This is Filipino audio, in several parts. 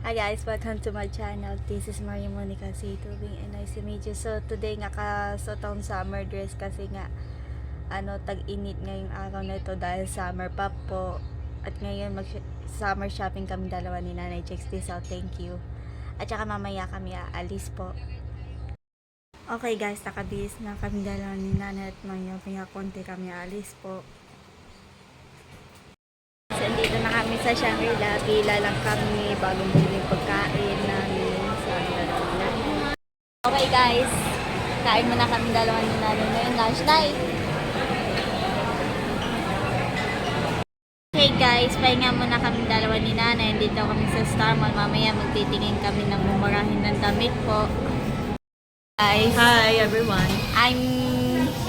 Hi guys, welcome to my channel. This is Maria Monica C. Tubing and nice to meet you. So today nga kasotong summer dress kasi nga tag-init ngayong araw na ito dahil summer pa po. At ngayon summer shopping kami dalawa ni Nanay. Checks this out. Thank you. At saka mamaya kami aalis po. Okay guys, nakabihis na kami dalawa ni Nanay at mamaya konti kami aalis po. Dito na kami sa Shangri-La. Pila lang kami bagong bumili pagkain namin sa dalawa ni Nanay. Okay guys, kain muna kami dalawa ni Nanay ngayon lunch time. Okay guys, pahinga muna kami dalawa ni Nanay. Dito kami sa Star Mall. Mamaya magtitingin kami ng mumurahin ng damit po. Guys, Hi everyone. I'm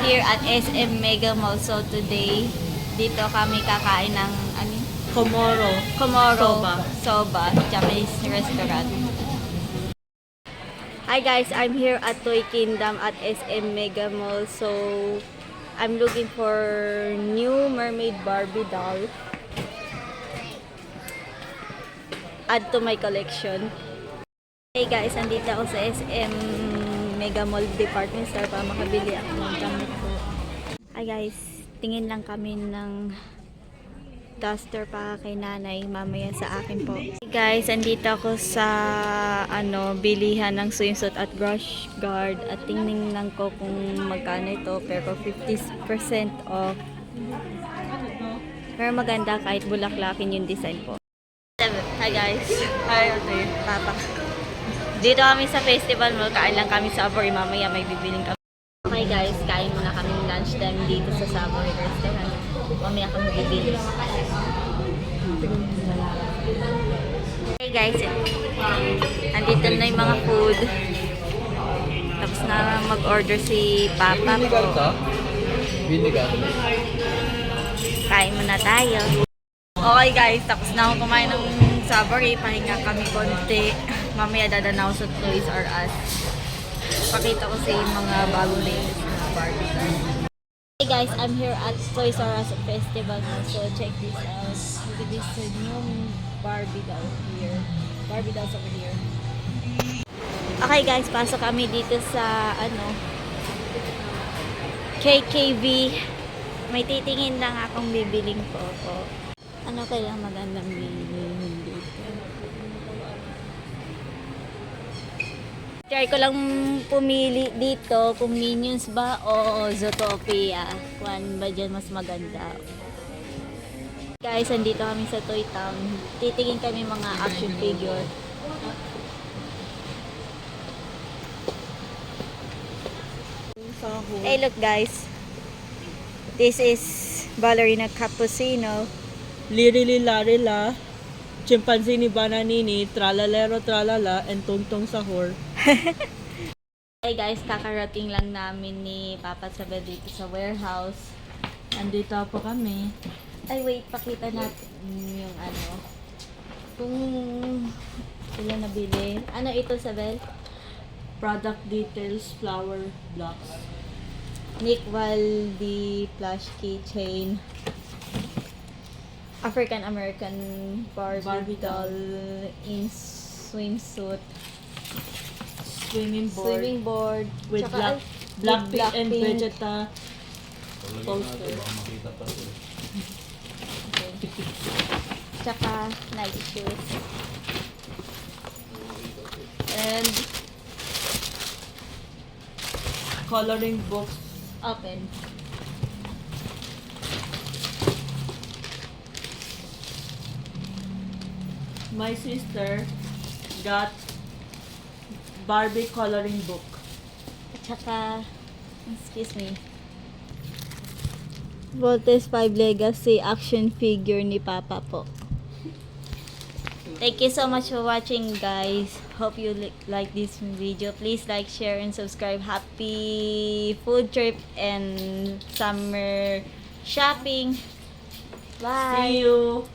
here at SM Mega Mall. So today, dito kami kakain ng Komoro. Soba, Japanese restaurant. Hi guys, I'm here at Toy Kingdom at SM Mega Mall. So, I'm looking for new mermaid Barbie doll. Add to my collection. Hey guys, andito ako sa SM Mega Mall Department Store para makabili ako ng gamit ko. Hi guys, tingin lang kami ng duster para kay Nanay, mamaya sa akin po. Hey guys, andito ako sa bilihan ng swimsuit at brush guard at tingnan ko kung magkano ito, pero 50% off. Pero maganda kahit bulaklakin yung design po. Hi guys. Hi ate. Papa. Dito kami sa festival mall, kain lang kami sa Savory, mamaya may bibiling kami. Okay guys, kain muna kami ng lunch time dito sa Savory restaurant. Mamaya kami bibili. Okay guys, andito na yung mga food. Tapos na mag-order si Papa po. Kain muna tayo. Okay guys, tapos na ako kumain ng Savory. Pahinga kami konti. Mamaya dadanaw sa Toys R Us. Pakita ko sa mga bagong latest na Barbie doll. Hey guys, I'm here at Toys R Us Festival. So check this out. Look at this new Barbie doll here. Barbie dolls over here. Okay guys, pasok kami dito sa KKV. May titingin lang akong bibiling po. Ano kaya magandang bilhin dito? Try ko lang pumili dito kung Minions ba o Zootopia. Kuan ba dyan mas maganda? Guys, andito kami sa Toy Town. Titingin kami mga action figure. Hey look guys. This is Ballerina Cappuccino. Lirili larila. Chimpanzee ni Bananini. Tralalero tralala. And Tungtong Sahur. Hey guys, kakarating lang namin ni Papa Sabel dito sa warehouse. Andito po kami. Ay wait, pakita natin yung kung sila nabili. Ano ito, Sabel? Product details, flower blocks. Nick Waldi plush keychain. African American Barbie doll in swimsuit. Swimming board. With Tsaka, Blackpink and Blackpink. Vegeta poster. Okay. Tsaka nice shoes. And coloring books. Open. My sister got Barbie coloring book. At saka, excuse me, Voltes 5 Legacy action figure ni Papa po. Thank you so much for watching guys. Hope you like this video. Please like, share, and subscribe. Happy food trip and summer shopping. Bye! See you!